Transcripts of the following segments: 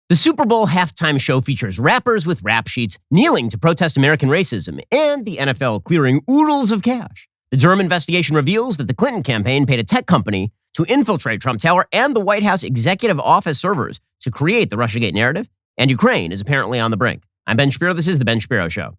The Super Bowl halftime show features rappers with rap sheets kneeling to protest American racism and the NFL clearing oodles of cash. The Durham investigation reveals that the Clinton campaign paid a tech company to infiltrate Trump Tower and the White House executive office servers to create the Russiagate narrative, and Ukraine is apparently on the brink. I'm Ben Shapiro. This is The Ben Shapiro Show.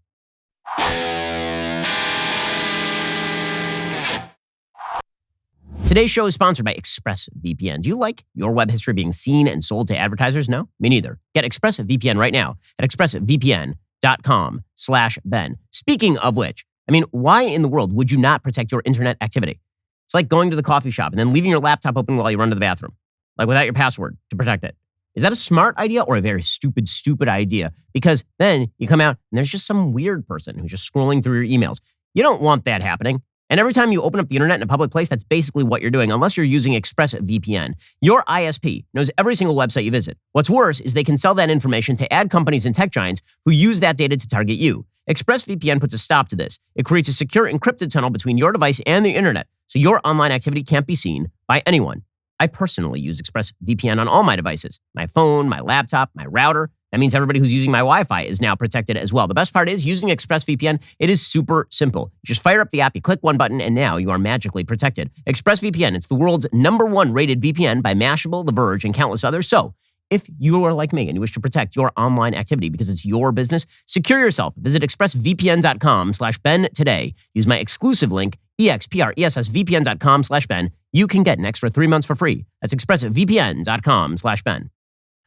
Today's show is sponsored by ExpressVPN. Do you like your web history being seen and sold to advertisers? No? Me neither. Get ExpressVPN right now at expressvpn.com/Ben. Speaking of which, why in the world would you not protect your internet activity? It's like going to the coffee shop and then leaving your laptop open while you run to the bathroom, like without your password to protect it. Is that a smart idea or a very stupid idea? Because then you come out and there's just some weird person who's just scrolling through your emails. You don't want that happening. And every time you open up the internet in a public place, that's basically what you're doing, unless you're using ExpressVPN. Your ISP knows every single website you visit. What's worse is they can sell that information to ad companies and tech giants who use that data to target you. ExpressVPN puts a stop to this. It creates a secure encrypted tunnel between your device and the internet, so your online activity can't be seen by anyone. I personally use ExpressVPN on all my devices, my phone, my laptop, my router. That means everybody who's using my Wi-Fi is now protected as well. The best part is using ExpressVPN, it is super simple. You just fire up the app, you click one button, and now you are magically protected. ExpressVPN, it's the world's #1 rated VPN by Mashable, The Verge, and countless others. So if you are like me and you wish to protect your online activity because it's your business, secure yourself. Visit expressvpn.com/Ben today. Use my exclusive link, expressvpn.com/Ben. You can get an extra 3 months for free. That's expressvpn.com/Ben.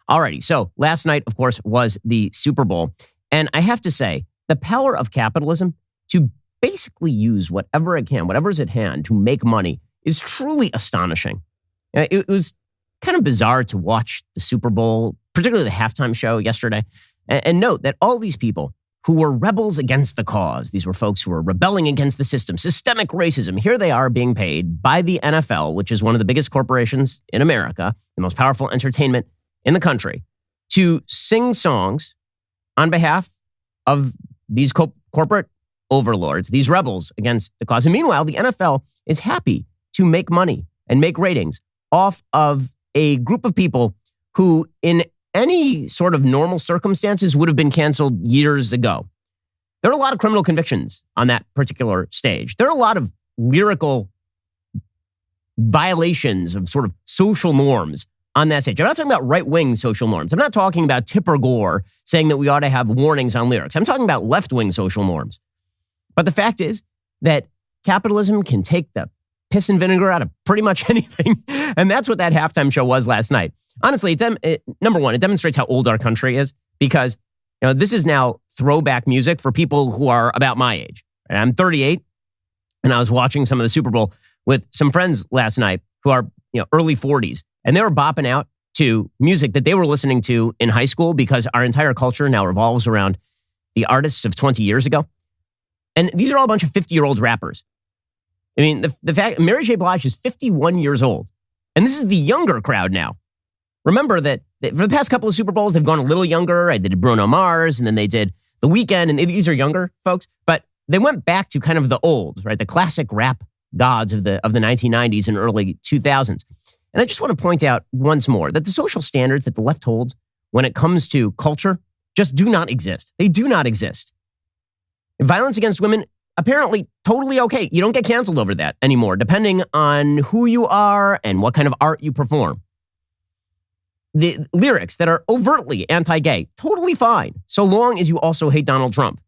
Alrighty, so last night, of course, was the Super Bowl. And I have to say, the power of capitalism to basically use whatever it can, whatever's at hand to make money is truly astonishing. It was kind of bizarre to watch the Super Bowl, particularly the halftime show yesterday, and note that all these people who were rebels against the cause, these were folks who were rebelling against the system, systemic racism, here they are being paid by the NFL, which is one of the biggest corporations in America, the most powerful entertainment in the country, to sing songs on behalf of these corporate overlords, these rebels against the cause. And meanwhile, the NFL is happy to make money and make ratings off of a group of people who, in any sort of normal circumstances, would have been canceled years ago. There are a lot of criminal convictions on that particular stage. There are a lot of lyrical violations of sort of social norms on that stage. I'm not talking about right-wing social norms. I'm not talking about Tipper Gore saying that we ought to have warnings on lyrics. I'm talking about left-wing social norms. But the fact is that capitalism can take the piss and vinegar out of pretty much anything. And that's what that halftime show was last night. Honestly, number one, it demonstrates how old our country is because this is now throwback music for people who are about my age. And I'm 38, and I was watching some of the Super Bowl with some friends last night who are early 40s. And they were bopping out to music that they were listening to in high school because our entire culture now revolves around the artists of 20 years ago. And these are all a bunch of 50-year-old rappers. The fact, Mary J. Blige is 51 years old. And this is the younger crowd now. Remember that for the past couple of Super Bowls, they've gone a little younger. They did Bruno Mars, and then they did The Weeknd, and these are younger folks. But they went back to kind of the old, right? The classic rap gods of the 1990s and early 2000s. And I just want to point out once more that the social standards that the left holds when it comes to culture just do not exist. They do not exist. Violence against women, apparently totally okay. You don't get canceled over that anymore, depending on who you are and what kind of art you perform. The lyrics that are overtly anti-gay, totally fine, so long as you also hate Donald Trump.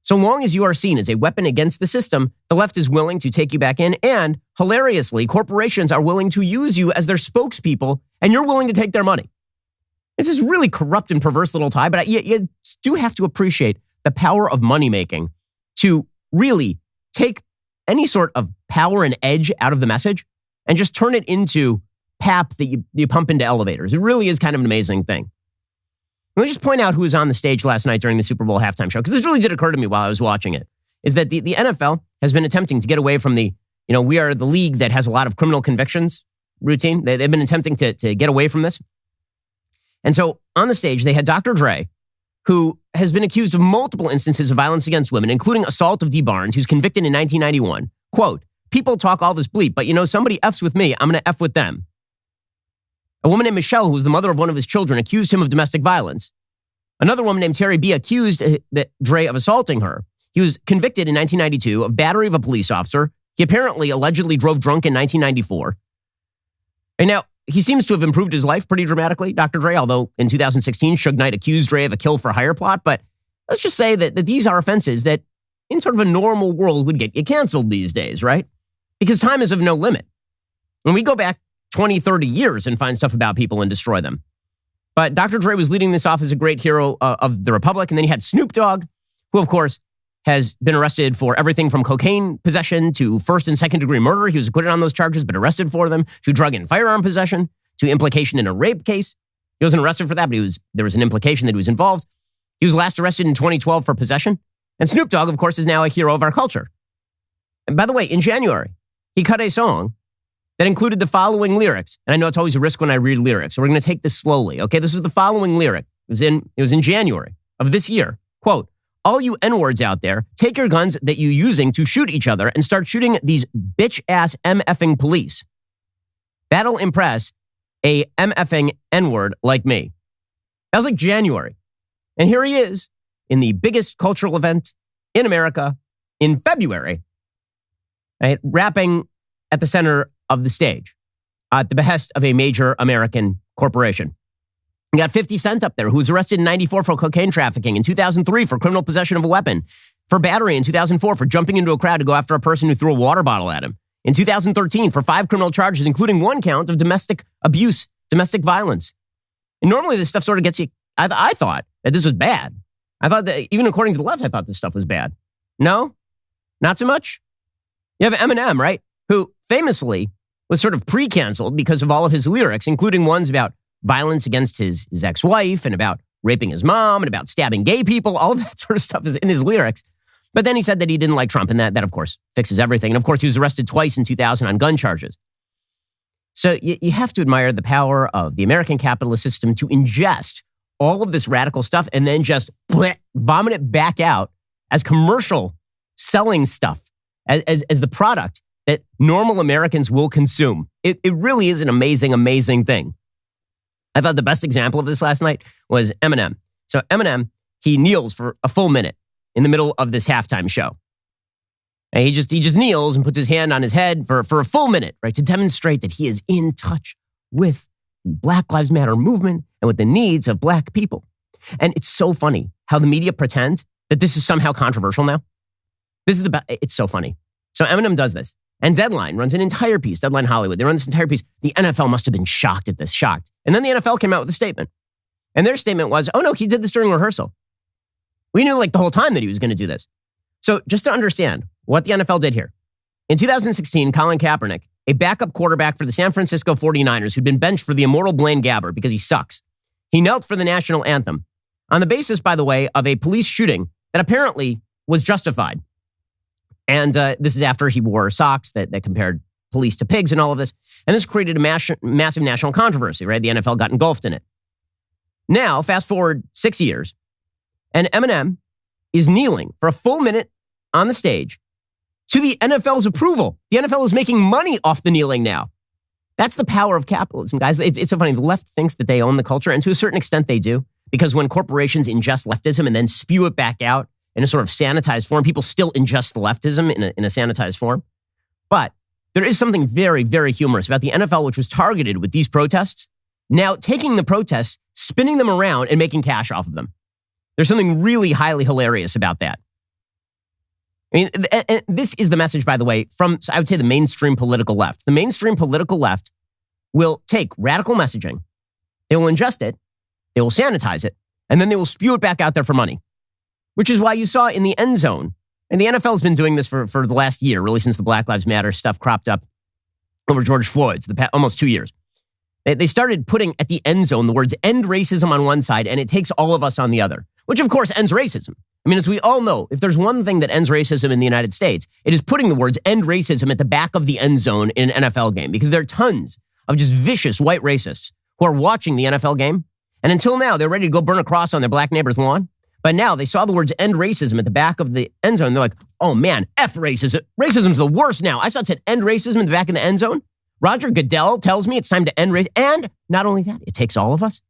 So long as you are seen as a weapon against the system, the left is willing to take you back in. And hilariously, corporations are willing to use you as their spokespeople, and you're willing to take their money. This is really corrupt and perverse little tie, but you do have to appreciate the power of money making to really take any sort of power and edge out of the message and just turn it into pap that you pump into elevators. It really is kind of an amazing thing. Let me just point out who was on the stage last night during the Super Bowl halftime show, because this really did occur to me while I was watching it, is that the NFL has been attempting to get away from the, we are the league that has a lot of criminal convictions routine. They've been attempting to get away from this. And so on the stage, they had Dr. Dre, who has been accused of multiple instances of violence against women, including assault of Dee Barnes, who's convicted in 1991. Quote, "People talk all this bleep, but somebody F's with me, I'm going to F with them." A woman named Michelle, who was the mother of one of his children, accused him of domestic violence. Another woman named Terry B. accused Dre of assaulting her. He was convicted in 1992 of battery of a police officer. He apparently allegedly drove drunk in 1994. And now, he seems to have improved his life pretty dramatically, Dr. Dre, although in 2016, Suge Knight accused Dre of a kill-for-hire plot. But let's just say that these are offenses that, in sort of a normal world, would get you canceled these days, right? Because time is of no limit. When we go back 20, 30 years and find stuff about people and destroy them. But Dr. Dre was leading this off as a great hero of the Republic. And then he had Snoop Dogg, who, of course, has been arrested for everything from cocaine possession to first and second degree murder. He was acquitted on those charges, but arrested for them, to drug and firearm possession, to implication in a rape case. He wasn't arrested for that, but there was an implication that he was involved. He was last arrested in 2012 for possession. And Snoop Dogg, of course, is now a hero of our culture. And by the way, in January, he cut a song that included the following lyrics. And I know it's always a risk when I read lyrics, so we're going to take this slowly. Okay, this is the following lyric. It was in January of this year. Quote, "All you N-words out there, take your guns that you're using to shoot each other and start shooting these bitch-ass MFing police. That'll impress a MFing N-word like me." That was like January. And here he is in the biggest cultural event in America in February, right, rapping at the center of the stage at the behest of a major American corporation. You got 50 Cent up there, who was arrested in 94 for cocaine trafficking, in 2003 for criminal possession of a weapon, for battery in 2004 for jumping into a crowd to go after a person who threw a water bottle at him, in 2013 for 5 criminal charges, including 1 count of domestic abuse, domestic violence. And normally this stuff sort of gets you, I thought that this was bad. I thought that even according to the left, I thought this stuff was bad. No, not so much. You have Eminem, right, who famously was sort of pre-canceled because of all of his lyrics, including ones about violence against his ex-wife and about raping his mom and about stabbing gay people. All of that sort of stuff is in his lyrics. But then he said that he didn't like Trump, and that of course, fixes everything. And of course, he was arrested twice in 2000 on gun charges. So you have to admire the power of the American capitalist system to ingest all of this radical stuff and then just vomit it back out as commercial selling stuff, as the product that normal Americans will consume. It really is an amazing, amazing thing. I thought the best example of this last night was Eminem. So Eminem, he kneels for a full minute in the middle of this halftime show. And he just kneels and puts his hand on his head for a full minute, right, to demonstrate that he is in touch with the Black Lives Matter movement and with the needs of Black people. And it's so funny how the media pretend that this is somehow controversial now. It's so funny. So Eminem does this. And Deadline runs an entire piece, Deadline Hollywood. They run this entire piece. The NFL must have been shocked at this, shocked. And then the NFL came out with a statement. And their statement was, oh no, he did this during rehearsal. We knew like the whole time that he was going to do this. So just to understand what the NFL did here. In 2016, Colin Kaepernick, a backup quarterback for the San Francisco 49ers who'd been benched for the immortal Blaine Gabbert because he sucks, he knelt for the national anthem on the basis, by the way, of a police shooting that apparently was justified. And this is after he wore socks that compared police to pigs and all of this. And this created a massive national controversy, right? The NFL got engulfed in it. Now, fast forward 6 years, and Eminem is kneeling for a full minute on the stage to the NFL's approval. The NFL is making money off the kneeling now. That's the power of capitalism, guys. It's so funny. The left thinks that they own the culture, and to a certain extent they do, because when corporations ingest leftism and then spew it back out in a sort of sanitized form, people still ingest the leftism in a sanitized form. But there is something very, very humorous about the NFL, which was targeted with these protests, now taking the protests, spinning them around, and making cash off of them. There's something really highly hilarious about that. I mean, and this is the message, by the way, from, I would say, the mainstream political left. The mainstream political left will take radical messaging, they will ingest it, they will sanitize it, and then they will spew it back out there for money. Which is why you saw in the end zone, and the NFL has been doing this for the last year, really since the Black Lives Matter stuff cropped up over George Floyd's, almost 2 years. They started putting at the end zone the words end racism on one side, and it takes all of us on the other, which of course ends racism. I mean, as we all know, if there's one thing that ends racism in the United States, it is putting the words end racism at the back of the end zone in an NFL game, because there are tons of just vicious white racists who are watching the NFL game. And until now, they're ready to go burn a cross on their black neighbor's lawn. But now they saw the words end racism at the back of the end zone. They're like, oh man, F racism. Racism's the worst now. I saw it said end racism in the back of the end zone. Roger Goodell tells me it's time to end race. And not only that, it takes all of us.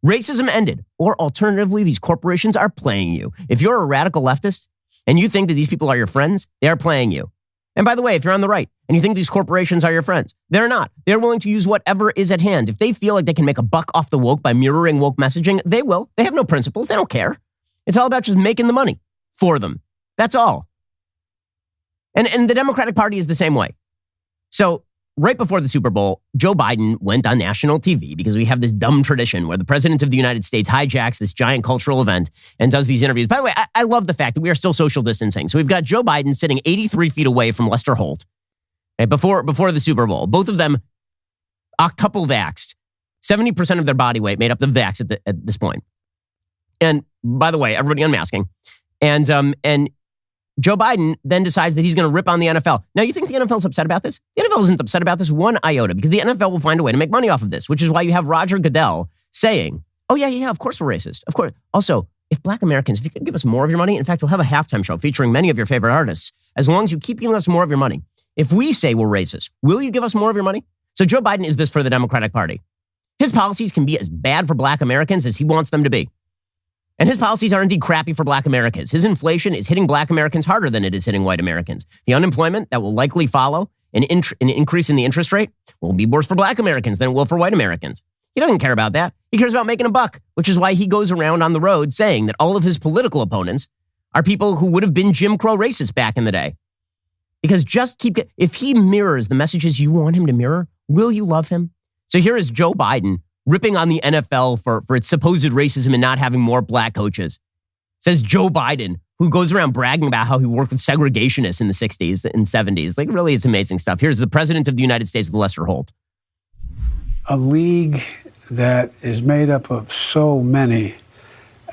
Racism ended. Or alternatively, these corporations are playing you. If you're a radical leftist and you think that these people are your friends, they are playing you. And by the way, if you're on the right and you think these corporations are your friends, they're not. They're willing to use whatever is at hand. If they feel like they can make a buck off the woke by mirroring woke messaging, they will. They have no principles. They don't care. It's all about just making the money for them. That's all. And the Democratic Party is the same way. So right before the Super Bowl, Joe Biden went on national TV because we have this dumb tradition where the president of the United States hijacks this giant cultural event and does these interviews. By the way, I love the fact that we are still social distancing. So we've got Joe Biden sitting 83 feet away from Lester Holt right, before the Super Bowl. Both of them octuple vaxxed. 70% of their body weight made up the vax at this point. And by the way, everybody unmasking. And Joe Biden then decides that he's going to rip on the NFL. Now, you think the NFL's upset about this? The NFL isn't upset about this one iota because the NFL will find a way to make money off of this, which is why you have Roger Goodell saying, oh, yeah, of course we're racist. Of course. Also, if black Americans, if you could give us more of your money, in fact, we'll have a halftime show featuring many of your favorite artists. As long as you keep giving us more of your money. If we say we're racist, will you give us more of your money? So Joe Biden is this for the Democratic Party. His policies can be as bad for black Americans as he wants them to be. And his policies are indeed crappy for black Americans. His inflation is hitting black Americans harder than it is hitting white Americans. The unemployment that will likely follow an increase in the interest rate will be worse for black Americans than it will for white Americans. He doesn't care about that. He cares about making a buck, which is why he goes around on the road saying that all of his political opponents are people who would have been Jim Crow racists back in the day. Because if he mirrors the messages you want him to mirror, will you love him? So here is Joe Biden ripping on the NFL for its supposed racism and not having more black coaches. Says Joe Biden, who goes around bragging about how he worked with segregationists in the 60s and 70s. Like, really, it's amazing stuff. Here's the president of the United States, Lester Holt. A league that is made up of so many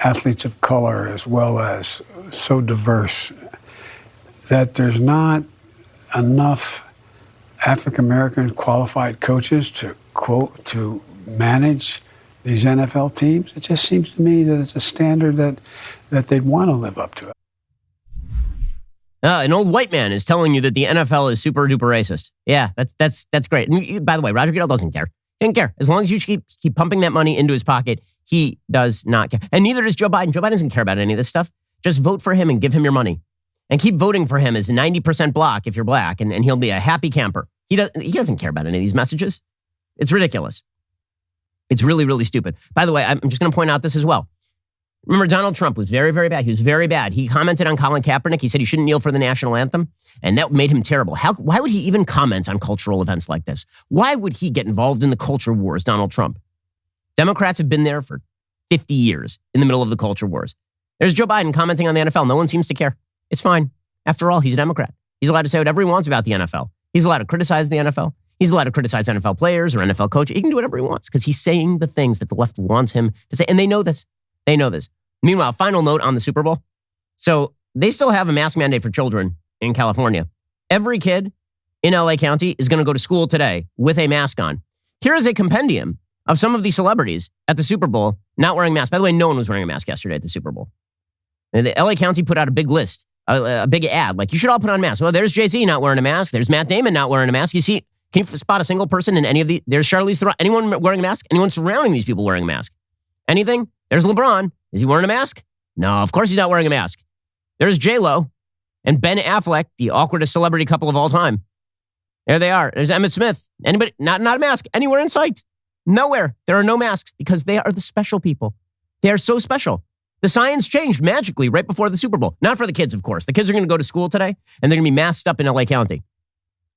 athletes of color as well as so diverse that there's not enough African-American qualified coaches to, quote, to manage these NFL teams. It just seems to me that it's a standard that they'd want to live up to. An old white man is telling you that the NFL is super duper racist. Yeah, that's great. And by the way, Roger Goodell doesn't care. He doesn't care. As long as you keep pumping that money into his pocket, he does not care. And neither does Joe Biden. Joe Biden doesn't care about any of this stuff. Just vote for him and give him your money. And keep voting for him as 90% block if you're black, and he'll be a happy camper. He doesn't care about any of these messages. It's ridiculous. It's really, really stupid. By the way, I'm just going to point out this as well. Remember, Donald Trump was very, very bad. He was very bad. He commented on Colin Kaepernick. He said he shouldn't kneel for the national anthem, and that made him terrible. Why would he even comment on cultural events like this? Why would he get involved in the culture wars, Donald Trump? Democrats have been there for 50 years in the middle of the culture wars. There's Joe Biden commenting on the NFL. No one seems to care. It's fine. After all, he's a Democrat. He's allowed to say whatever he wants about the NFL. He's allowed to criticize the NFL. He's allowed to criticize NFL players or NFL coaches. He can do whatever he wants because he's saying the things that the left wants him to say. And they know this. They know this. Meanwhile, final note on the Super Bowl. So they still have a mask mandate for children in California. Every kid in LA County is going to go to school today with a mask on. Here is a compendium of some of these celebrities at the Super Bowl not wearing masks. By the way, no one was wearing a mask yesterday at the Super Bowl. And the LA County put out a big list, a big ad, like you should all put on masks. Well, there's Jay-Z not wearing a mask. There's Matt Damon not wearing a mask. You see, can you spot a single person in any of the? There's Charlize Theron. Anyone wearing a mask? Anyone surrounding these people wearing a mask? Anything? There's LeBron. Is he wearing a mask? No, of course he's not wearing a mask. There's J-Lo and Ben Affleck, the awkwardest celebrity couple of all time. There they are. There's Emmett Smith. Anybody? Not a mask anywhere in sight. Nowhere. There are no masks because they are the special people. They are so special. The science changed magically right before the Super Bowl. Not for the kids, of course. The kids are going to go to school today, and they're going to be masked up in LA County.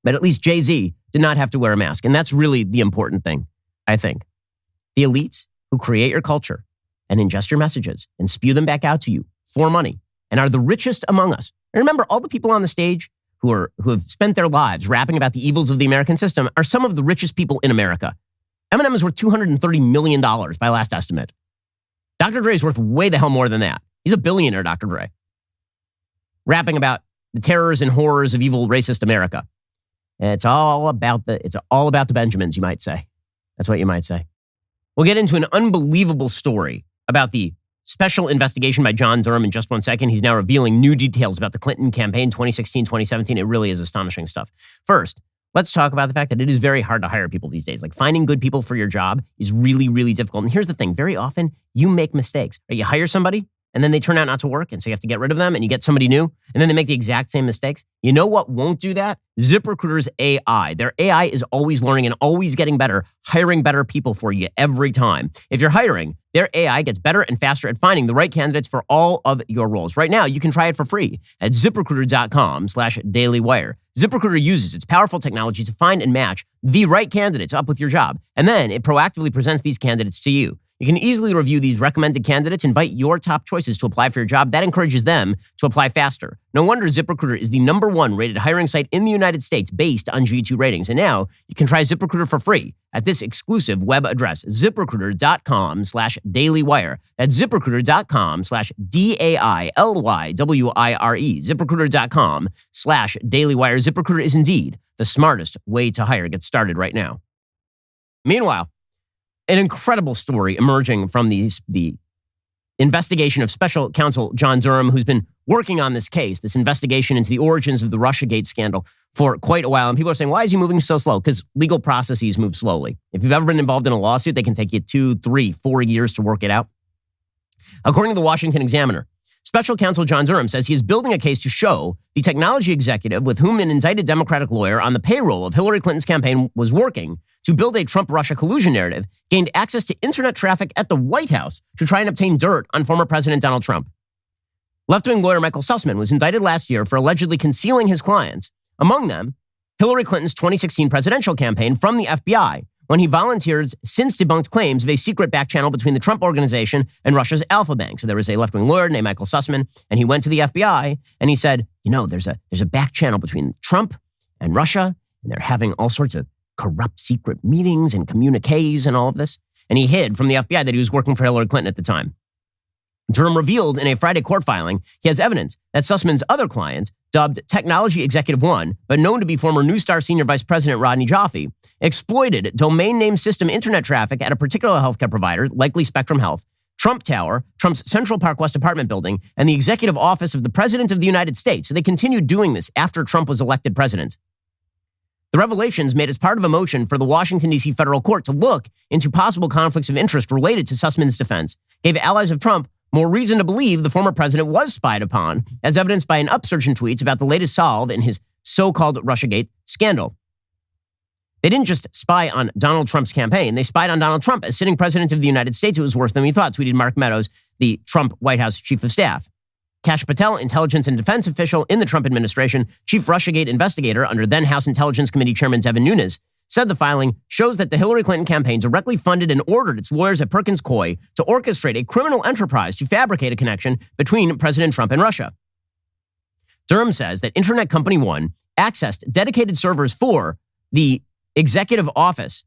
But at least Jay-Z did not have to wear a mask. And that's really the important thing, I think. The elites who create your culture and ingest your messages and spew them back out to you for money and are the richest among us. And remember, all the people on the stage who have spent their lives rapping about the evils of the American system are some of the richest people in America. Eminem is worth $230 million by last estimate. Dr. Dre is worth way the hell more than that. He's a billionaire, Dr. Dre. Rapping about the terrors and horrors of evil, racist America. And it's all about the Benjamins, you might say. That's what you might say. We'll get into an unbelievable story about the special investigation by John Durham in just 1 second. He's now revealing new details about the Clinton campaign, 2016, 2017. It really is astonishing stuff. First, let's talk about the fact that it is very hard to hire people these days. Like finding good people for your job is really, really difficult. And here's the thing. Very often you make mistakes. Right? You hire somebody and then they turn out not to work. And so you have to get rid of them and you get somebody new and then they make the exact same mistakes. You know what won't do that? ZipRecruiter's AI. Their AI is always learning and always getting better, hiring better people for you every time. If you're hiring, their AI gets better and faster at finding the right candidates for all of your roles. Right now, you can try it for free at ZipRecruiter.com/dailywire. ZipRecruiter uses its powerful technology to find and match the right candidates up with your job. And then it proactively presents these candidates to you. You can easily review these recommended candidates, invite your top choices to apply for your job. That encourages them to apply faster. No wonder ZipRecruiter is the #1 rated hiring site in the United States based on G2 ratings. And now you can try ZipRecruiter for free at this exclusive web address, ZipRecruiter.com/dailywire. That's ZipRecruiter.com/DAILYWIRE. ZipRecruiter.com/dailywire. ZipRecruiter is indeed the smartest way to hire. Get started right now. Meanwhile, an incredible story emerging from the investigation of special counsel John Durham, who's been working on this case, this investigation into the origins of the Russiagate scandal for quite a while. And people are saying, why is he moving so slow? Because legal processes move slowly. If you've ever been involved in a lawsuit, they can take you 2, 3, 4 years to work it out. According to the Washington Examiner, special counsel John Durham says he is building a case to show the technology executive with whom an indicted Democratic lawyer on the payroll of Hillary Clinton's campaign was working to build a Trump-Russia collusion narrative gained access to internet traffic at the White House to try and obtain dirt on former President Donald Trump. Left-wing lawyer Michael Sussman was indicted last year for allegedly concealing his clients, among them Hillary Clinton's 2016 presidential campaign, from the FBI, when he volunteered since debunked claims of a secret back channel between the Trump Organization and Russia's Alpha Bank. So there was a left-wing lawyer named Michael Sussman, and he went to the FBI and he said, there's a back channel between Trump and Russia, and they're having all sorts of corrupt secret meetings and communiques and all of this. And he hid from the FBI that he was working for Hillary Clinton at the time. Durham revealed in a Friday court filing he has evidence that Sussman's other client, dubbed Technology Executive One, but known to be former New Star Senior Vice President Rodney Joffe, exploited domain name system internet traffic at a particular healthcare provider, likely Spectrum Health, Trump Tower, Trump's Central Park West apartment building, and the executive office of the President of the United States. So they continued doing this after Trump was elected president. The revelations made as part of a motion for the Washington, D.C. federal court to look into possible conflicts of interest related to Sussman's defense gave allies of Trump more reason to believe the former president was spied upon, as evidenced by an upsurge in tweets about the latest solve in his so-called Russiagate scandal. They didn't just spy on Donald Trump's campaign. They spied on Donald Trump as sitting president of the United States. It was worse than we thought, tweeted Mark Meadows, the Trump White House chief of staff. Kash Patel, intelligence and defense official in the Trump administration, chief Russiagate investigator under then House Intelligence Committee Chairman Devin Nunes, said the filing shows that the Hillary Clinton campaign directly funded and ordered its lawyers at Perkins Coie to orchestrate a criminal enterprise to fabricate a connection between President Trump and Russia. Durham says that Internet Company One accessed dedicated servers for the executive office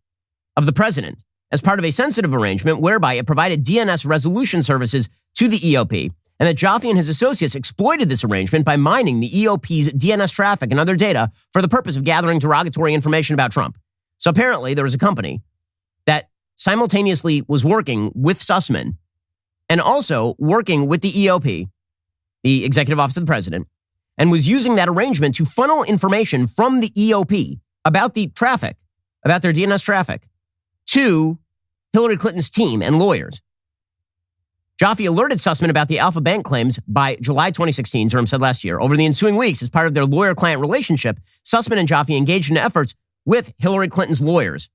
of the president as part of a sensitive arrangement whereby it provided DNS resolution services to the EOP, and that Joffe and his associates exploited this arrangement by mining the EOP's DNS traffic and other data for the purpose of gathering derogatory information about Trump. So apparently there was a company that simultaneously was working with Sussman and also working with the EOP, the Executive Office of the President, and was using that arrangement to funnel information from the EOP about the traffic, about their DNS traffic, to Hillary Clinton's team and lawyers. Joffe alerted Sussman about the Alpha Bank claims by July 2016, Durham said last year. Over the ensuing weeks, as part of their lawyer-client relationship, Sussman and Joffe engaged in efforts with Hillary Clinton's lawyers.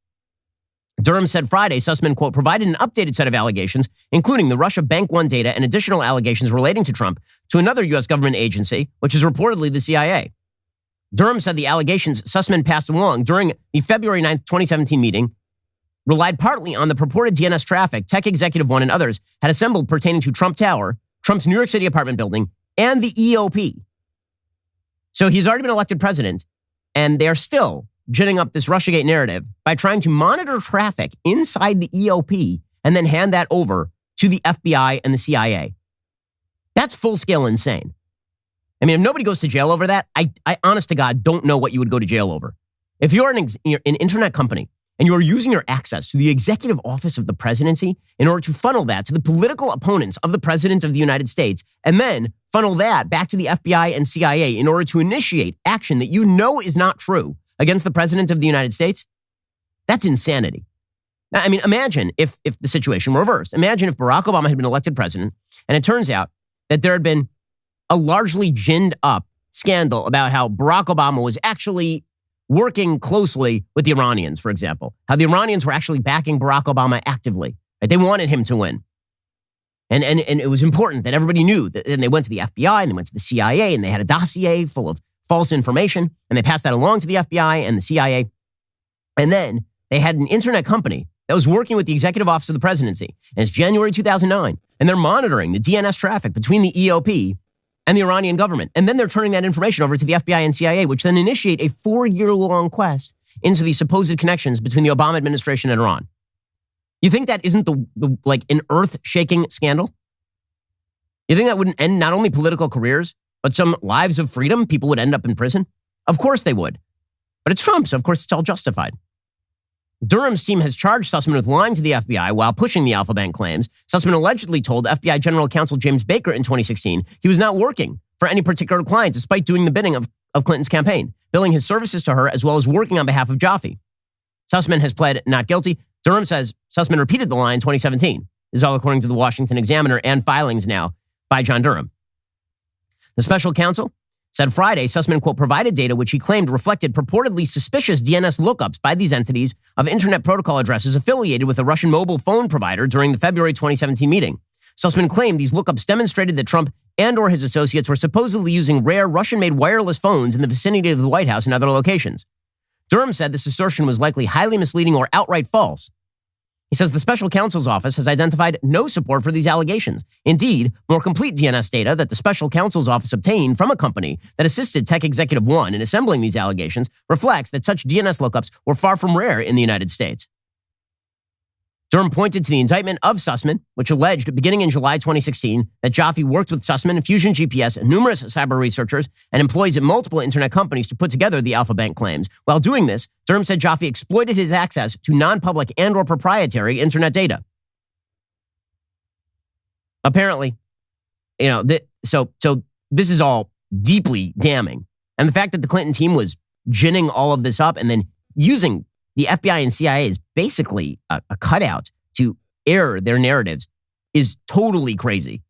Durham said Friday Sussman, quote, provided an updated set of allegations, including the Russia Bank One data and additional allegations relating to Trump, to another U.S. government agency, which is reportedly the CIA. Durham said the allegations Sussman passed along during the February 9th, 2017 meeting relied partly on the purported DNS traffic Tech Executive One and others had assembled pertaining to Trump Tower, Trump's New York City apartment building, and the EOP. So he's already been elected president, and they're still ginning up this Russiagate narrative by trying to monitor traffic inside the EOP and then hand that over to the FBI and the CIA. That's full-scale insane. I mean, if nobody goes to jail over that, I honest to God, don't know what you would go to jail over. If you're an internet company and you are using your access to the executive office of the presidency in order to funnel that to the political opponents of the president of the United States, and then funnel that back to the FBI and CIA in order to initiate action that you know is not true against the president of the United States? That's insanity. I mean, imagine if the situation were reversed. Imagine if Barack Obama had been elected president, and it turns out that there had been a largely ginned up scandal about how Barack Obama was actually working closely with the Iranians, for example. How the Iranians were actually backing Barack Obama actively. Right? They wanted him to win. And it was important that everybody knew that. And they went to the FBI and they went to the CIA and they had a dossier full of false information. And they passed that along to the FBI and the CIA. And then they had an internet company that was working with the executive office of the presidency. And it's January 2009. And they're monitoring the DNS traffic between the EOP and the Iranian government. And then they're turning that information over to the FBI and CIA, which then initiate a 4-year-long quest into the supposed connections between the Obama administration and Iran. You think that isn't the like an earth-shaking scandal? You think that wouldn't end not only political careers, but some lives of freedom? People would end up in prison? Of course they would. But it's Trump, so of course it's all justified. Durham's team has charged Sussman with lying to the FBI while pushing the Alpha Bank claims. Sussman allegedly told FBI General Counsel James Baker in 2016 he was not working for any particular client despite doing the bidding of Clinton's campaign, billing his services to her as well as working on behalf of Jaffe. Sussman has pled not guilty. Durham says Sussman repeated the lie in 2017. This is all according to the Washington Examiner and filings now by John Durham. The special counsel said Friday Sussman, quote, provided data which he claimed reflected purportedly suspicious DNS lookups by these entities of Internet Protocol addresses affiliated with a Russian mobile phone provider during the February 2017 meeting. Sussman claimed these lookups demonstrated that Trump and or his associates were supposedly using rare Russian-made wireless phones in the vicinity of the White House and other locations. Durham said this assertion was likely highly misleading or outright false. He says the special counsel's office has identified no support for these allegations. Indeed, more complete DNS data that the special counsel's office obtained from a company that assisted Tech Executive One in assembling these allegations reflects that such DNS lookups were far from rare in the United States. Durham pointed to the indictment of Sussman, which alleged beginning in July 2016 that Jaffe worked with Sussman, Fusion GPS, and numerous cyber researchers and employees at multiple internet companies to put together the Alpha Bank claims. While doing this, Durham said Jaffe exploited his access to non-public and or proprietary internet data. Apparently, so this is all deeply damning. And the fact that the Clinton team was ginning all of this up and then using the FBI and CIA is basically a cutout to air their narratives is totally crazy.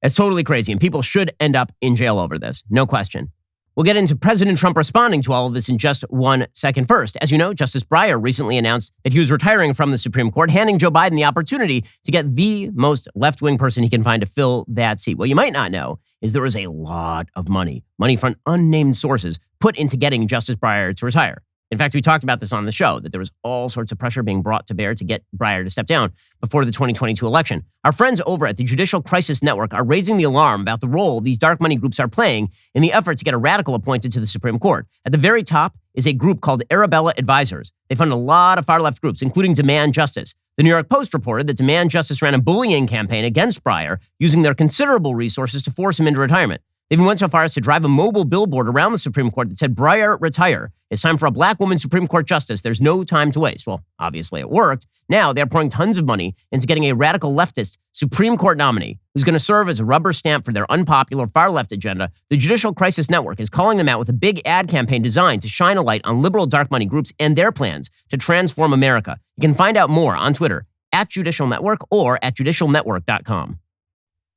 It's totally crazy. And people should end up in jail over this. No question. We'll get into President Trump responding to all of this in just 1 second. First, as you know, Justice Breyer recently announced that he was retiring from the Supreme Court, handing Joe Biden the opportunity to get the most left-wing person he can find to fill that seat. What you might not know is there was a lot of money from unnamed sources put into getting Justice Breyer to retire. In fact, we talked about this on the show, that there was all sorts of pressure being brought to bear to get Breyer to step down before the 2022 election. Our friends over at the Judicial Crisis Network are raising the alarm about the role these dark money groups are playing in the effort to get a radical appointed to the Supreme Court. At the very top is a group called Arabella Advisors. They fund a lot of far-left groups, including Demand Justice. The New York Post reported that Demand Justice ran a bullying campaign against Breyer, using their considerable resources to force him into retirement. They even went so far as to drive a mobile billboard around the Supreme Court that said, "Breyer, retire. It's time for a black woman Supreme Court justice. There's no time to waste." Well, obviously it worked. Now they're pouring tons of money into getting a radical leftist Supreme Court nominee who's going to serve as a rubber stamp for their unpopular far-left agenda. The Judicial Crisis Network is calling them out with a big ad campaign designed to shine a light on liberal dark money groups and their plans to transform America. You can find out more on Twitter @Judicial Network or at judicialnetwork.com.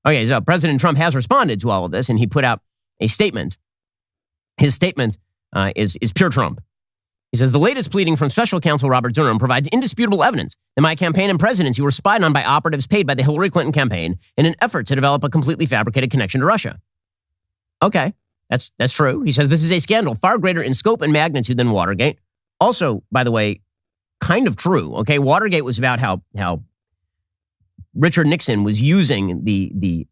Okay, so President Trump has responded to all of this, and he put out a statement. His statement is pure Trump. He says, the latest pleading from special counsel Robert Durham provides indisputable evidence that my campaign and presidency were spied on by operatives paid by the Hillary Clinton campaign in an effort to develop a completely fabricated connection to Russia. Okay, that's true. He says this is a scandal far greater in scope and magnitude than Watergate. Also, by the way, kind of true. Okay, Watergate was about how Richard Nixon was using the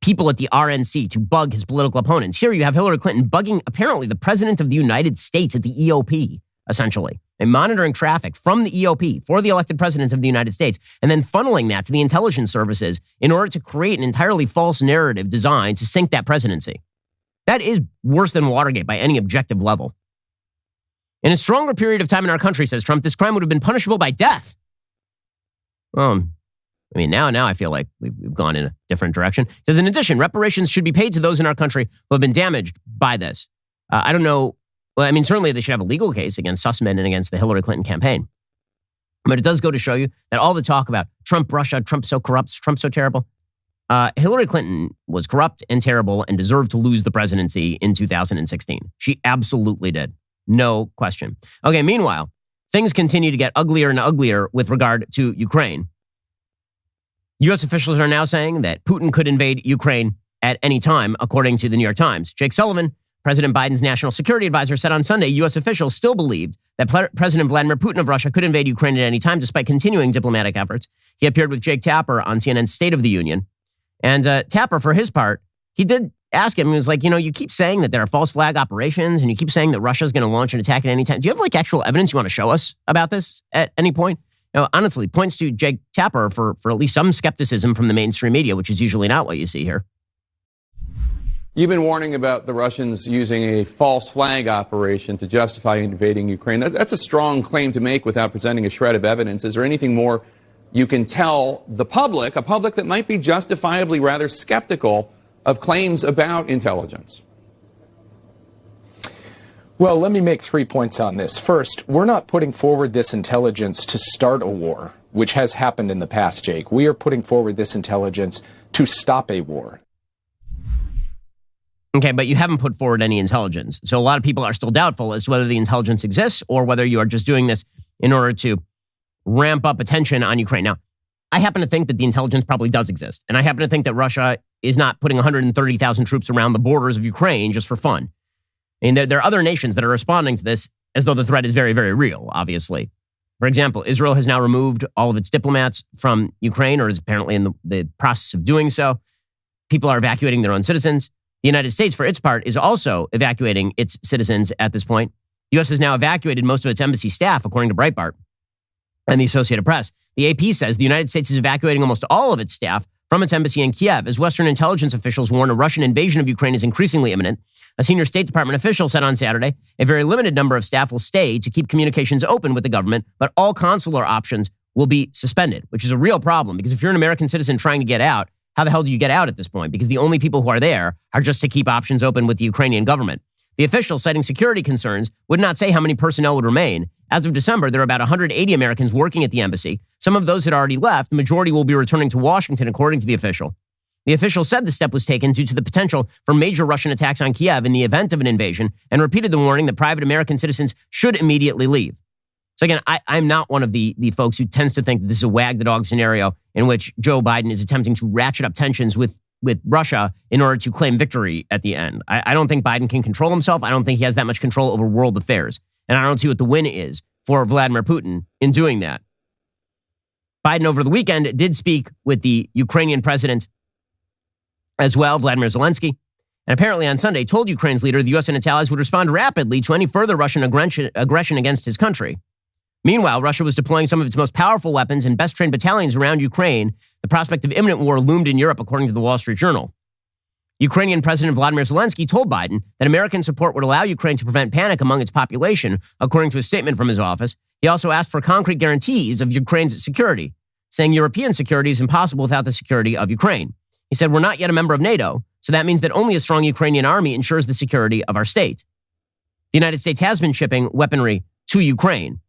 people at the RNC to bug his political opponents. Here you have Hillary Clinton bugging apparently the president of the United States at the EOP, essentially, and monitoring traffic from the EOP for the elected president of the United States, and then funneling that to the intelligence services in order to create an entirely false narrative designed to sink that presidency. That is worse than Watergate by any objective level. In a stronger period of time in our country, says Trump, this crime would have been punishable by death. I mean, now I feel like we've gone in a different direction. It says, in addition, reparations should be paid to those in our country who have been damaged by this. I don't know. Well, I mean, certainly they should have a legal case against Sussman and against the Hillary Clinton campaign. But it does go to show you that all the talk about Trump, Russia, Trump so corrupt, Trump so terrible. Hillary Clinton was corrupt and terrible and deserved to lose the presidency in 2016. She absolutely did. No question. Okay, meanwhile, things continue to get uglier and uglier with regard to Ukraine. U.S. officials are now saying that Putin could invade Ukraine at any time, according to the New York Times. Jake Sullivan, President Biden's national security advisor, said on Sunday U.S. officials still believed that President Vladimir Putin of Russia could invade Ukraine at any time, despite continuing diplomatic efforts. He appeared with Jake Tapper on CNN's State of the Union. And Tapper, for his part, he did ask him, he was like, you keep saying that there are false flag operations and you keep saying that Russia's going to launch an attack at any time. Do you have actual evidence you want to show us about this at any point? Honestly, points to Jake Tapper for at least some skepticism from the mainstream media, which is usually not what you see here. You've been warning about the Russians using a false flag operation to justify invading Ukraine. That's a strong claim to make without presenting a shred of evidence. Is there anything more you can tell the public, a public that might be justifiably rather skeptical of claims about intelligence? Well, let me make 3 points on this. First, we're not putting forward this intelligence to start a war, which has happened in the past, Jake. We are putting forward this intelligence to stop a war. Okay, but you haven't put forward any intelligence. So a lot of people are still doubtful as to whether the intelligence exists or whether you are just doing this in order to ramp up attention on Ukraine. Now, I happen to think that the intelligence probably does exist. And I happen to think that Russia is not putting 130,000 troops around the borders of Ukraine just for fun. I mean, there are other nations that are responding to this as though the threat is very, very real, obviously. For example, Israel has now removed all of its diplomats from Ukraine, or is apparently in the process of doing so. People are evacuating their own citizens. The United States, for its part, is also evacuating its citizens at this point. The U.S. has now evacuated most of its embassy staff, according to Breitbart and the Associated Press. The AP says the United States is evacuating almost all of its staff from its embassy in Kiev, as Western intelligence officials warn a Russian invasion of Ukraine is increasingly imminent. A senior State Department official said on Saturday, a very limited number of staff will stay to keep communications open with the government, but all consular options will be suspended, which is a real problem because if you're an American citizen trying to get out, how the hell do you get out at this point? Because the only people who are there are just to keep options open with the Ukrainian government. The official, citing security concerns, would not say how many personnel would remain. As of December, there are about 180 Americans working at the embassy. Some of those had already left. The majority will be returning to Washington, according to the official. The official said the step was taken due to the potential for major Russian attacks on Kiev in the event of an invasion and repeated the warning that private American citizens should immediately leave. So again, I'm not one of the folks who tends to think that this is a wag the dog scenario in which Joe Biden is attempting to ratchet up tensions with Russia in order to claim victory at the end. I don't think Biden can control himself. I don't think he has that much control over world affairs. And I don't see what the win is for Vladimir Putin in doing that. Biden over the weekend did speak with the Ukrainian president as well, Vladimir Zelensky. And apparently on Sunday told Ukraine's leader the U.S. and its allies would respond rapidly to any further Russian aggression against his country. Meanwhile, Russia was deploying some of its most powerful weapons and best-trained battalions around Ukraine. The prospect of imminent war loomed in Europe, according to the Wall Street Journal. Ukrainian President Vladimir Zelensky told Biden that American support would allow Ukraine to prevent panic among its population, according to a statement from his office. He also asked for concrete guarantees of Ukraine's security, saying European security is impossible without the security of Ukraine. He said, "We're not yet a member of NATO, so that means that only a strong Ukrainian army ensures the security of our state." The United States has been shipping weaponry to Ukraine.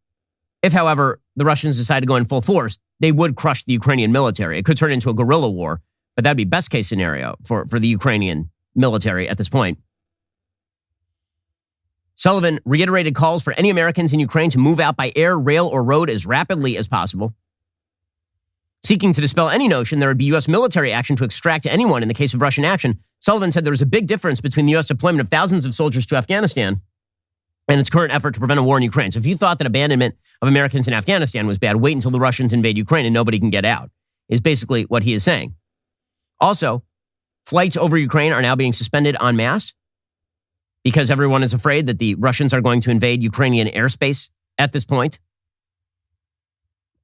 If, however, the Russians decide to go in full force, they would crush the Ukrainian military. It could turn into a guerrilla war, but that'd be best case scenario for the Ukrainian military at this point. Sullivan reiterated calls for any Americans in Ukraine to move out by air, rail, or road as rapidly as possible. Seeking to dispel any notion there would be U.S. military action to extract anyone in the case of Russian action, Sullivan said there was a big difference between the U.S. deployment of thousands of soldiers to Afghanistan and its current effort to prevent a war in Ukraine. So if you thought that abandonment of Americans in Afghanistan was bad, wait until the Russians invade Ukraine and nobody can get out, is basically what he is saying. Also, flights over Ukraine are now being suspended en masse because everyone is afraid that the Russians are going to invade Ukrainian airspace at this point.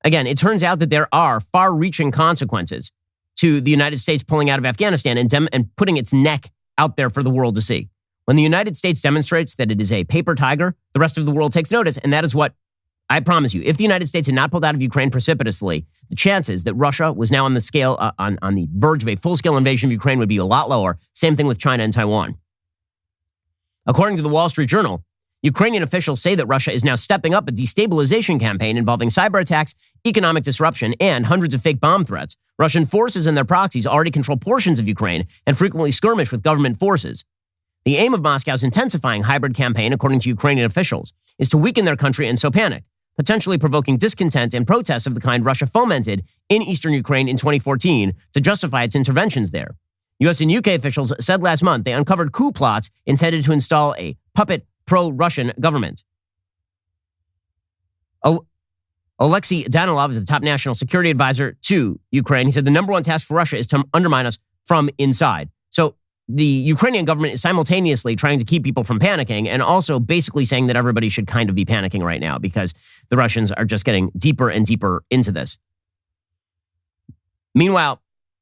Again, it turns out that there are far-reaching consequences to the United States pulling out of Afghanistan and putting its neck out there for the world to see. When the United States demonstrates that it is a paper tiger, the rest of the world takes notice, and that is what I promise you. If the United States had not pulled out of Ukraine precipitously, the chances that Russia was now on the scale on the verge of a full-scale invasion of Ukraine would be a lot lower. Same thing with China and Taiwan. According to the Wall Street Journal, Ukrainian officials say that Russia is now stepping up a destabilization campaign involving cyber attacks, economic disruption, and hundreds of fake bomb threats. Russian forces and their proxies already control portions of Ukraine and frequently skirmish with government forces. The aim of Moscow's intensifying hybrid campaign, according to Ukrainian officials, is to weaken their country and sow panic, potentially provoking discontent and protests of the kind Russia fomented in eastern Ukraine in 2014 to justify its interventions there. U.S. and UK officials said last month they uncovered coup plots intended to install a puppet pro-Russian government. Alexei Danilov is the top national security advisor to Ukraine. He said the number one task for Russia is to undermine us from inside. So the Ukrainian government is simultaneously trying to keep people from panicking and also basically saying that everybody should kind of be panicking right now because the Russians are just getting deeper and deeper into this. Meanwhile,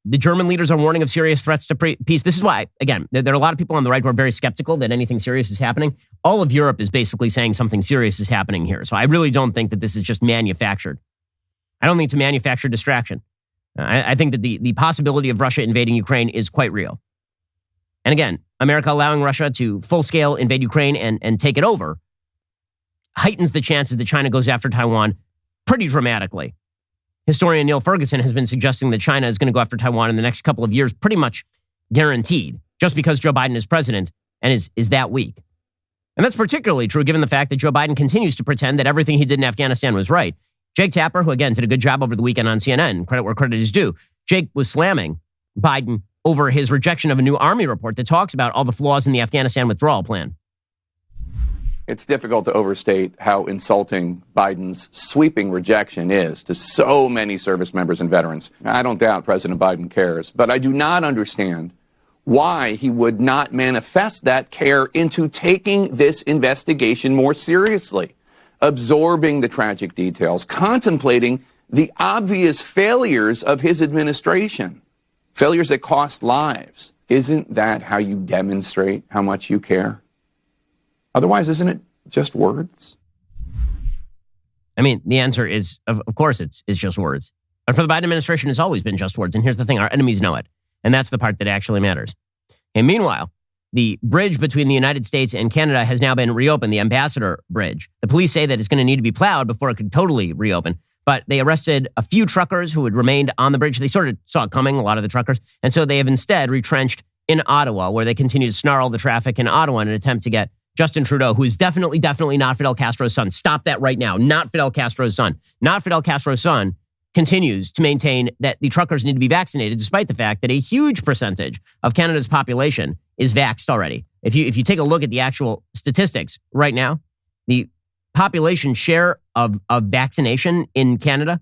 the German leaders are warning of serious threats to peace. This is why, again, there are a lot of people on the right who are very skeptical that anything serious is happening. All of Europe is basically saying something serious is happening here. So I really don't think that this is just manufactured. I don't think it's a manufactured distraction. I think that the possibility of Russia invading Ukraine is quite real. And again, America allowing Russia to full-scale invade Ukraine and take it over heightens the chances that China goes after Taiwan pretty dramatically. Historian Neil Ferguson has been suggesting that China is going to go after Taiwan in the next couple of years, pretty much guaranteed, just because Joe Biden is president and is that weak. And that's particularly true given the fact that Joe Biden continues to pretend that everything he did in Afghanistan was right. Jake Tapper, who again did a good job over the weekend on CNN, credit where credit is due, Jake was slamming Biden over his rejection of a new Army report that talks about all the flaws in the Afghanistan withdrawal plan. It's difficult to overstate how insulting Biden's sweeping rejection is to so many service members and veterans. I don't doubt President Biden cares, but I do not understand why he would not manifest that care into taking this investigation more seriously, absorbing the tragic details, contemplating the obvious failures of his administration, failures that cost lives. Isn't that how you demonstrate how much you care? Otherwise, isn't it just words? I mean, the answer is, of course, it's just words. But for the Biden administration, it's always been just words. And here's the thing, our enemies know it. And that's the part that actually matters. And meanwhile, the bridge between the United States and Canada has now been reopened, the Ambassador Bridge. The police say that it's going to need to be plowed before it could totally reopen. But they arrested a few truckers who had remained on the bridge. They sort of saw it coming, a lot of the truckers. And so they have instead retrenched in Ottawa, where they continue to snarl the traffic in Ottawa in an attempt to get Justin Trudeau, who is definitely not Fidel Castro's son. Stop that right now. Not Fidel Castro's son. Not Fidel Castro's son continues to maintain that the truckers need to be vaccinated, despite the fact that a huge percentage of Canada's population is vaxxed already. If you take a look at the actual statistics right now, the population share of vaccination in Canada,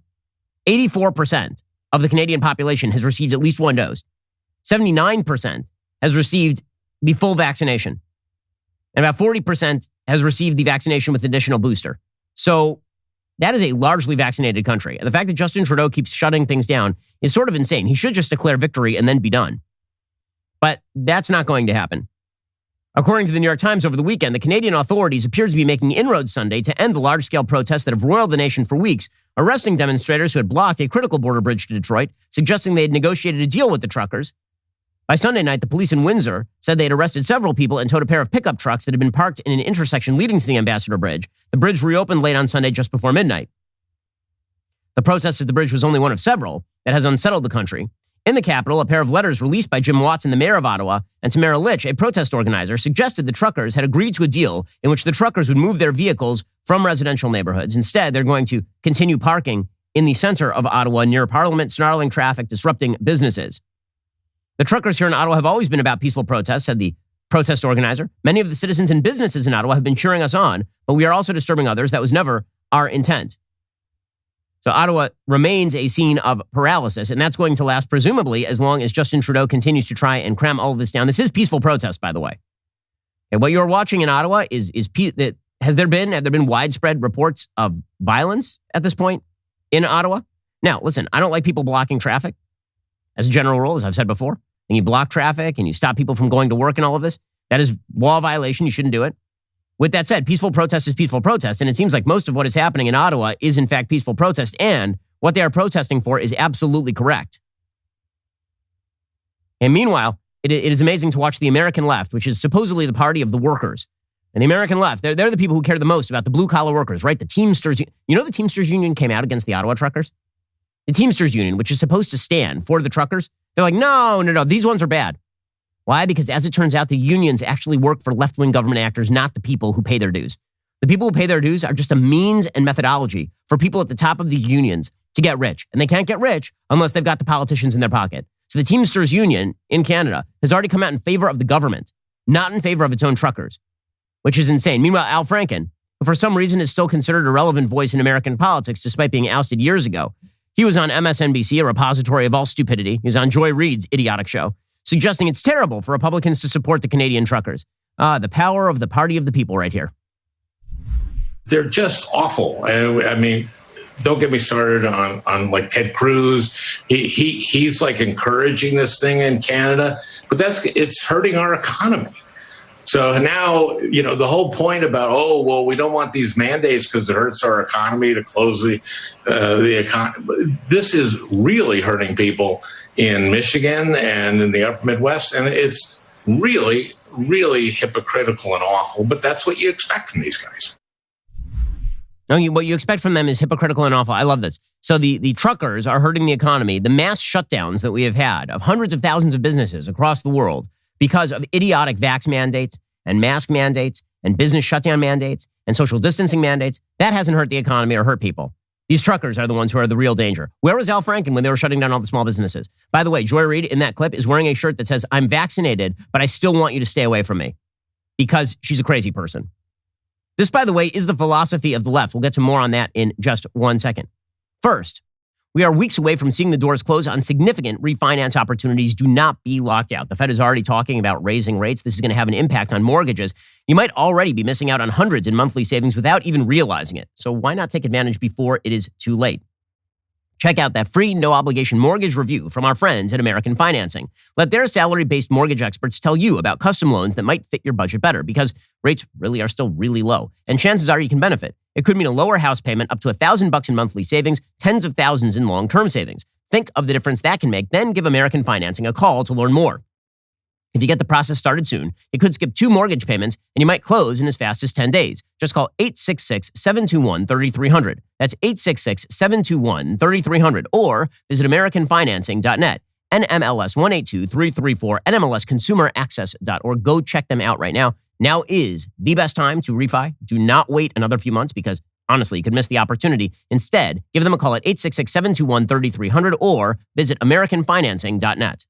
84% of the Canadian population has received at least one dose. 79% has received the full vaccination. And about 40% has received the vaccination with additional booster. So that is a largely vaccinated country. And the fact that Justin Trudeau keeps shutting things down is sort of insane. He should just declare victory and then be done. But that's not going to happen. According to the New York Times over the weekend, the Canadian authorities appeared to be making inroads Sunday to end the large-scale protests that have roiled the nation for weeks, arresting demonstrators who had blocked a critical border bridge to Detroit, suggesting they had negotiated a deal with the truckers. By Sunday night, the police in Windsor said they had arrested several people and towed a pair of pickup trucks that had been parked in an intersection leading to the Ambassador Bridge. The bridge reopened late on Sunday just before midnight. The protest at the bridge was only one of several that has unsettled the country. In the capital, a pair of letters released by Jim Watson, the mayor of Ottawa, and Tamara Litch, a protest organizer, suggested the truckers had agreed to a deal in which the truckers would move their vehicles from residential neighborhoods. Instead, they're going to continue parking in the center of Ottawa near Parliament, snarling traffic, disrupting businesses. The truckers here in Ottawa have always been about peaceful protests, said the protest organizer. Many of the citizens and businesses in Ottawa have been cheering us on, but we are also disturbing others. That was never our intent. So Ottawa remains a scene of paralysis, and that's going to last presumably as long as Justin Trudeau continues to try and cram all of this down. This is peaceful protest, by the way. And what you're watching in Ottawa have there been widespread reports of violence at this point in Ottawa? Now, listen, I don't like people blocking traffic. As a general rule, as I've said before, and you block traffic and you stop people from going to work and all of this, that is law violation. You shouldn't do it. With that said, peaceful protest is peaceful protest, and it seems like most of what is happening in Ottawa is in fact peaceful protest, and what they are protesting for is absolutely correct. And meanwhile, it is amazing to watch the American left, which is supposedly the party of the workers, And the American left, they're the people who care the most about the blue-collar workers, right? The Teamsters. You know the Teamsters Union came out against the Ottawa truckers? The Teamsters Union, which is supposed to stand for the truckers, they're like, no, these ones are bad. Why? Because as it turns out, the unions actually work for left-wing government actors, not the people who pay their dues. The people who pay their dues are just a means and methodology for people at the top of these unions to get rich. And they can't get rich unless they've got the politicians in their pocket. So the Teamsters Union in Canada has already come out in favor of the government, not in favor of its own truckers, which is insane. Meanwhile, Al Franken, who for some reason is still considered a relevant voice in American politics despite being ousted years ago, he was on MSNBC, a repository of all stupidity. He was on Joy Reid's idiotic show, suggesting it's terrible for Republicans to support the Canadian truckers. The power of the party of the people right here. They're just awful. I mean, don't get me started on like Ted Cruz. He's like encouraging this thing in Canada, but it's hurting our economy. So now, the whole point about, we don't want these mandates because it hurts our economy to close the economy. This is really hurting people in Michigan and in the upper Midwest. And it's really, really hypocritical and awful. But that's what you expect from these guys. No, what you expect from them is hypocritical and awful. I love this. So the truckers are hurting the economy. The mass shutdowns that we have had of hundreds of thousands of businesses across the world because of idiotic vax mandates and mask mandates and business shutdown mandates and social distancing mandates, that hasn't hurt the economy or hurt people. These truckers are the ones who are the real danger. Where was Al Franken when they were shutting down all the small businesses? By the way, Joy Reid in that clip is wearing a shirt that says, "I'm vaccinated, but I still want you to stay away from me," because she's a crazy person. This, by the way, is the philosophy of the left. We'll get to more on that in just 1 second. First, we are weeks away from seeing the doors close on significant refinance opportunities. Do not be locked out. The Fed is already talking about raising rates. This is going to have an impact on mortgages. You might already be missing out on hundreds in monthly savings without even realizing it. So why not take advantage before it is too late? Check out that free, no-obligation mortgage review from our friends at American Financing. Let their salary-based mortgage experts tell you about custom loans that might fit your budget better because rates really are still really low. And chances are you can benefit. It could mean a lower house payment, up to $1,000 in monthly savings, tens of thousands in long-term savings. Think of the difference that can make, then give American Financing a call to learn more. If you get the process started soon, you could skip 2 mortgage payments and you might close in as fast as 10 days. Just call 866-721-3300. That's 866-721-3300 or visit AmericanFinancing.net. NMLS 182334, NMLSConsumerAccess.org. Go check them out right now. Now is the best time to refi. Do not wait another few months because honestly, you could miss the opportunity. Instead, give them a call at 866-721-3300 or visit AmericanFinancing.net.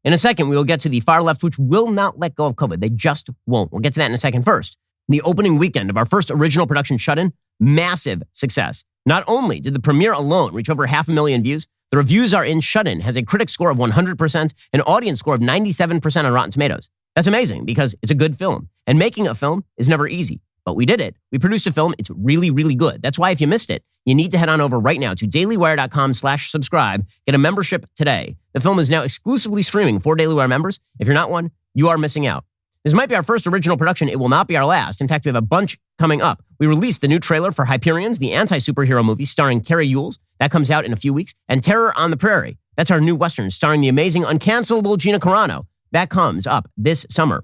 In a second, we will get to the far left, which will not let go of COVID. They just won't. We'll get to that in a second. First, the opening weekend of our first original production shut-in, massive success. Not only did the premiere alone reach over 500,000 views, the reviews are in. Shut-in has a critic score of 100%, an audience score of 97% on Rotten Tomatoes. That's amazing because it's a good film. And making a film is never easy. But we did it. We produced a film. It's really, really good. That's why if you missed it, you need to head on over right now to dailywire.com/subscribe. Get a membership today. The film is now exclusively streaming for Daily Wire members. If you're not one, you are missing out. This might be our first original production. It will not be our last. In fact, we have a bunch coming up. We released the new trailer for Hyperions, the anti-superhero movie starring Carrie Ewells. That comes out in a few weeks. And Terror on the Prairie. That's our new Western starring the amazing, uncancelable Gina Carano. That comes up this summer.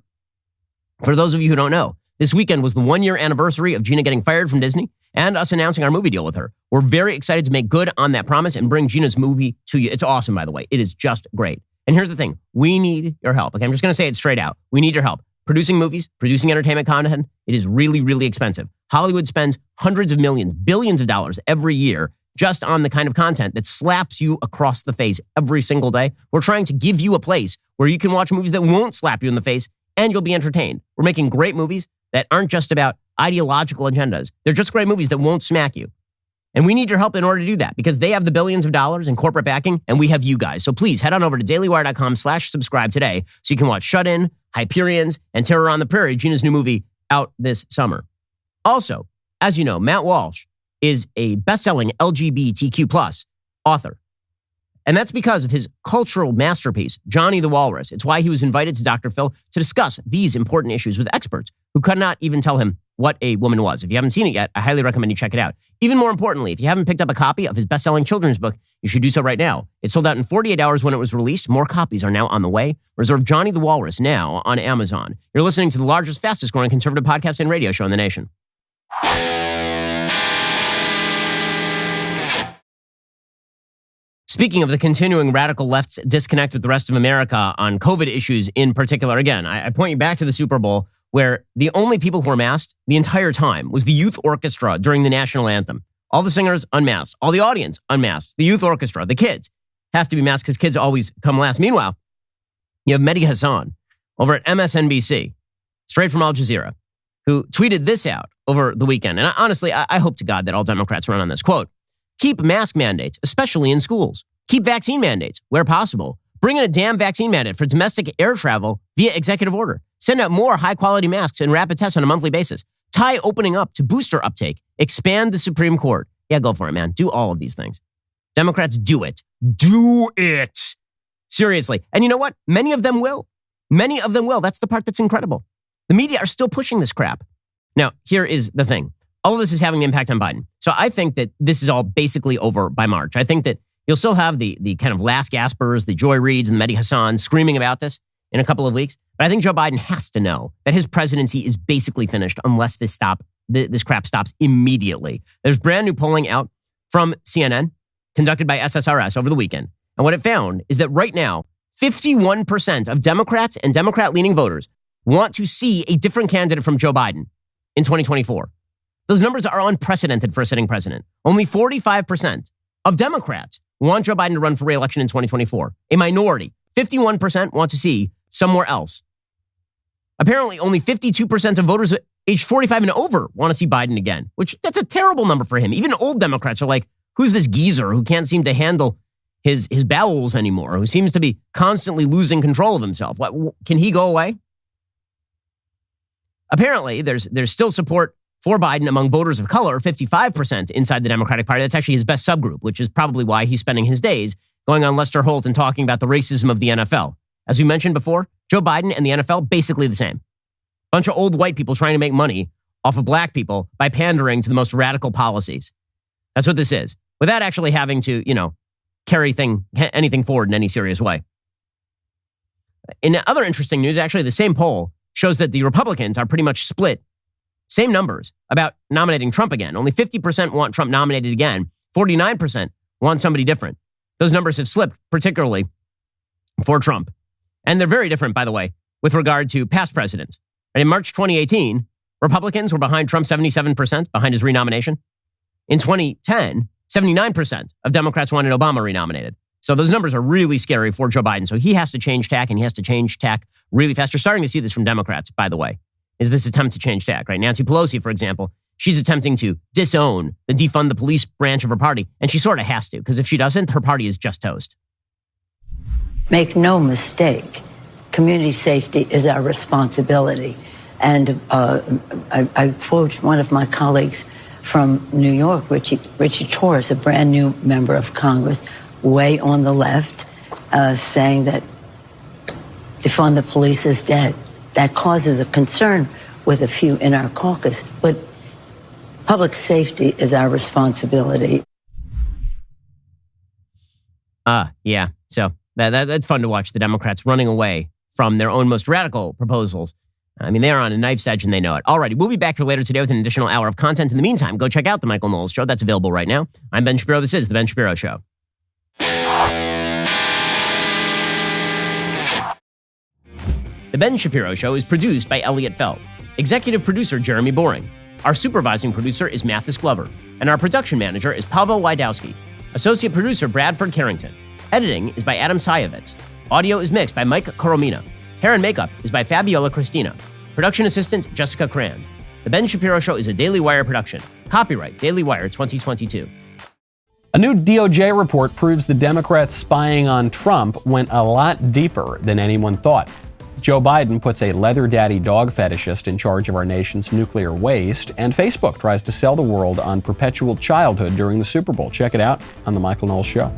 For those of you who don't know, this weekend was the 1-year anniversary of Gina getting fired from Disney and us announcing our movie deal with her. We're very excited to make good on that promise and bring Gina's movie to you. It's awesome, by the way. It is just great. And here's the thing. We need your help. Okay, I'm just going to say it straight out. We need your help. Producing movies, producing entertainment content, it is really, really expensive. Hollywood spends hundreds of millions, billions of dollars every year just on the kind of content that slaps you across the face every single day. We're trying to give you a place where you can watch movies that won't slap you in the face and you'll be entertained. We're making great movies that aren't just about ideological agendas. They're just great movies that won't smack you. And we need your help in order to do that because they have the billions of dollars in corporate backing and we have you guys. So please head on over to dailywire.com/subscribe today so you can watch Shut-In, Hyperions, and Terror on the Prairie, Gina's new movie, out this summer. Also, as you know, Matt Walsh is a best-selling LGBTQ+ author. And that's because of his cultural masterpiece, Johnny the Walrus. It's why he was invited to Dr. Phil to discuss these important issues with experts who could not even tell him what a woman was. If you haven't seen it yet, I highly recommend you check it out. Even more importantly, if you haven't picked up a copy of his best-selling children's book, you should do so right now. It sold out in 48 hours when it was released. More copies are now on the way. Reserve Johnny the Walrus now on Amazon. You're listening to the largest, fastest-growing conservative podcast and radio show in the nation. Speaking of the continuing radical left's disconnect with the rest of America on COVID issues in particular, again, I point you back to the Super Bowl, where the only people who were masked the entire time was the youth orchestra during the national anthem. All the singers unmasked, all the audience unmasked, the youth orchestra, the kids have to be masked because kids always come last. Meanwhile, you have Mehdi Hassan over at MSNBC, straight from Al Jazeera, who tweeted this out over the weekend. And honestly, I hope to God that all Democrats run on this. Quote, keep mask mandates, especially in schools. Keep vaccine mandates where possible. Bring in a damn vaccine mandate for domestic air travel via executive order. Send out more high-quality masks and rapid tests on a monthly basis. Tie opening up to booster uptake. Expand the Supreme Court. Yeah, go for it, man. Do all of these things. Democrats, do it. Do it. Seriously. And you know what? Many of them will. Many of them will. That's the part that's incredible. The media are still pushing this crap. Now, here is the thing. All of this is having an impact on Biden. So I think that this is all basically over by March. I think that you'll still have the kind of last gaspers, the Joy Reids and the Mehdi Hassan screaming about this in a couple of weeks. But I think Joe Biden has to know that his presidency is basically finished unless this crap stops immediately. There's brand new polling out from CNN conducted by SSRS over the weekend. And what it found is that right now, 51% of Democrats and Democrat-leaning voters want to see a different candidate from Joe Biden in 2024. Those numbers are unprecedented for a sitting president. Only 45% of Democrats want Joe Biden to run for re-election in 2024. A minority, 51% want to see somewhere else. Apparently, only 52% of voters age 45 and over want to see Biden again, which that's a terrible number for him. Even old Democrats are like, who's this geezer who can't seem to handle his bowels anymore, who seems to be constantly losing control of himself? What, can he go away? Apparently, there's still support for Biden among voters of color, 55% inside the Democratic Party. That's actually his best subgroup, which is probably why he's spending his days going on Lester Holt and talking about the racism of the NFL. As we mentioned before, Joe Biden and the NFL, basically the same. Bunch of old white people trying to make money off of black people by pandering to the most radical policies. That's what this is, without actually having to, carry anything forward in any serious way. In other interesting news, actually, the same poll shows that the Republicans are pretty much split. Same numbers about nominating Trump again. Only 50% want Trump nominated again. 49% want somebody different. Those numbers have slipped, particularly for Trump. And they're very different, by the way, with regard to past presidents. And in March 2018, Republicans were behind Trump 77%, behind his renomination. In 2010, 79% of Democrats wanted Obama renominated. So those numbers are really scary for Joe Biden. So he has to change tack, and he has to change tack really fast. You're starting to see this from Democrats, by the way, is this attempt to change tack, right? Nancy Pelosi, for example, she's attempting to disown the defund the police branch of her party, and she sort of has to, because if she doesn't, her party is just toast. Make no mistake, community safety is our responsibility. And I quote one of my colleagues from New York, Richie Torres, a brand new member of Congress, way on the left, saying that defund the police is dead. That causes a concern with a few in our caucus. But public safety is our responsibility. Yeah. So that's fun to watch, the Democrats running away from their own most radical proposals. I mean, they are on a knife's edge and they know it. All righty, we'll be back here later today with an additional hour of content. In the meantime, go check out The Michael Knowles Show. That's available right now. I'm Ben Shapiro. This is The Ben Shapiro Show. The Ben Shapiro Show is produced by Elliot Feld. Executive producer Jeremy Boring. Our supervising producer is Mathis Glover. And our production manager is Pavel Wydowski. Associate producer Bradford Carrington. Editing is by Adam Sayevitz. Audio is mixed by Mike Coromina. Hair and makeup is by Fabiola Cristina. Production assistant Jessica Crand. The Ben Shapiro Show is a Daily Wire production. Copyright Daily Wire 2022. A new DOJ report proves the Democrats' spying on Trump went a lot deeper than anyone thought. Joe Biden puts a leather daddy dog fetishist in charge of our nation's nuclear waste, and Facebook tries to sell the world on perpetual childhood during the Super Bowl. Check it out on The Michael Knowles Show.